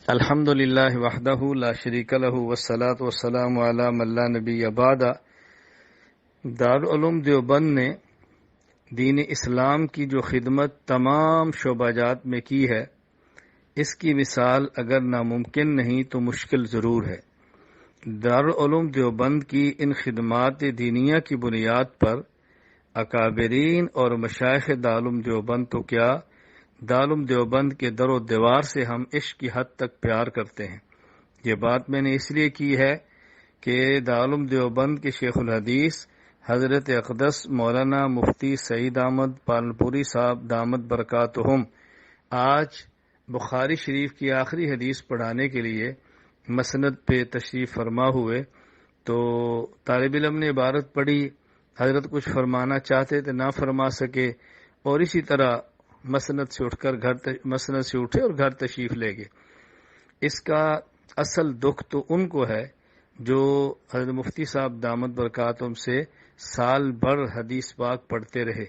الحمد للہ وحدہ لا شریک لہ والصلاۃ والسلام علی من لا نبی بعد۔ دارالعلوم دیوبند نے دین اسلام کی جو خدمت تمام شعبہ جات میں کی ہے، اس کی مثال اگر ناممکن نہیں تو مشکل ضرور ہے۔ دارالعلوم دیوبند کی ان خدمات دینیہ کی بنیاد پر اکابرین اور مشائخ دارالعلوم دیوبند تو کیا، دارالعلوم دیوبند کے در و دیوار سے ہم عشق کی حد تک پیار کرتے ہیں۔ یہ بات میں نے اس لیے کی ہے کہ دارالعلوم دیوبند کے شیخ الحدیث حضرت اقدس مولانا مفتی سعید احمد پالنپوری صاحب دامت برکاتہم آج بخاری شریف کی آخری حدیث پڑھانے کے لیے مسند پہ تشریف فرما ہوئے، تو طالب علم نے عبارت پڑھی، حضرت کچھ فرمانا چاہتے تھے نہ فرما سکے، اور اسی طرح مسند سے اٹھے اور گھر تشریف لے گئے۔ اس کا اصل دکھ تو ان کو ہے جو حضرت مفتی صاحب دامت برکاتہم سے سال بھر حدیث پاک پڑھتے رہے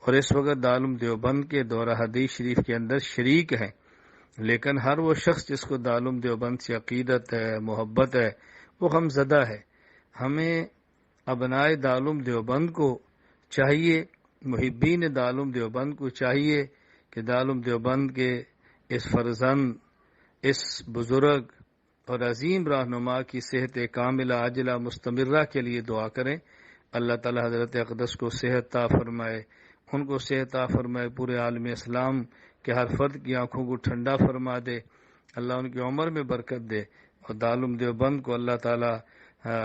اور اس وقت دارالعلوم دیوبند کے دورہ حدیث شریف کے اندر شریک ہیں، لیکن ہر وہ شخص جس کو دارالعلوم دیوبند سے عقیدت ہے، محبت ہے، وہ غم زدہ ہے۔ ہمیں ابنائے دارالعلوم دیوبند کو چاہیے، محبین دارالعلوم دیوبند کو چاہیے کہ دارالعلوم دیوبند کے اس فرزند، اس بزرگ اور عظیم رہنما کی صحت کاملہ عاجلہ مستمرہ کے لیے دعا کریں۔ اللہ تعالی حضرت اقدس کو صحت عطا فرمائے، ان کو صحت عطا فرمائے، پورے عالم اسلام کے ہر فرد کی آنکھوں کو ٹھنڈا فرما دے، اللہ ان کی عمر میں برکت دے، اور دارالعلوم دیوبند کو اللہ تعالی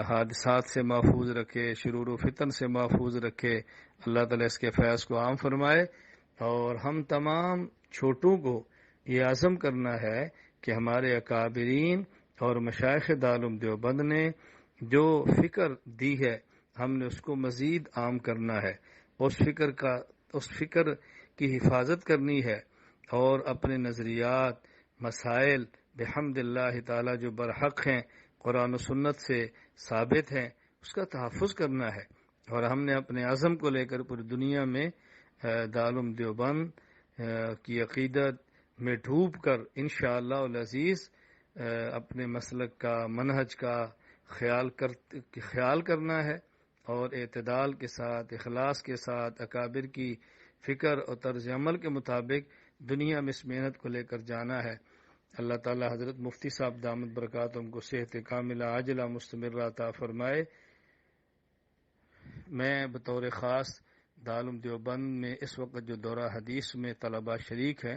حادثات سے محفوظ رکھے، شرور و فتن سے محفوظ رکھے، اللہ تعالی اس کے فیض کو عام فرمائے۔ اور ہم تمام چھوٹوں کو یہ عزم کرنا ہے کہ ہمارے اکابرین اور مشائخ دارالعلوم دیوبند نے جو فکر دی ہے، ہم نے اس کو مزید عام کرنا ہے، اس فکر کی حفاظت کرنی ہے، اور اپنے نظریات، مسائل بحمد اللہ تعالی جو برحق ہیں، قرآن و سنت سے ثابت ہیں، اس کا تحفظ کرنا ہے۔ اور ہم نے اپنے عزم کو لے کر پوری دنیا میں دارالعلوم دیوبند کی عقیدت میں ڈوب کر انشاءاللہ العزیز اپنے مسلک کا، منہج کا خیال کرنا ہے، اور اعتدال کے ساتھ، اخلاص کے ساتھ، اکابر کی فکر اور طرز عمل کے مطابق دنیا میں اس محنت کو لے کر جانا ہے۔ اللہ تعالی حضرت مفتی صاحب دامت برکاتہم کو صحت کاملہ عاجلہ مستمرہ عطا فرمائے۔ میں بطور خاص دارالعلوم دیوبند میں اس وقت جو دورہ حدیث میں طلباء شریک ہیں،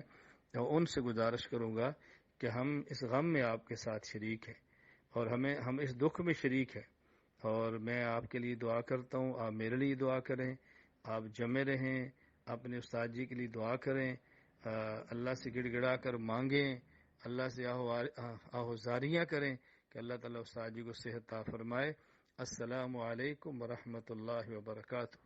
ان سے گزارش کروں گا کہ ہم اس غم میں آپ کے ساتھ شریک ہیں، اور ہم اس دکھ میں شریک ہیں، اور میں آپ کے لیے دعا کرتا ہوں، آپ میرے لیے دعا کریں، آپ جمع رہیں، اپنے استاد جی کے لیے دعا کریں، اللہ سے گڑ گڑا کر مانگیں، اللہ سے آہوزاریاں کریں کہ اللہ تعالیٰ استاد جی کو صحت عطا فرمائے۔ السلام علیکم ورحمۃ اللہ وبرکاتہ۔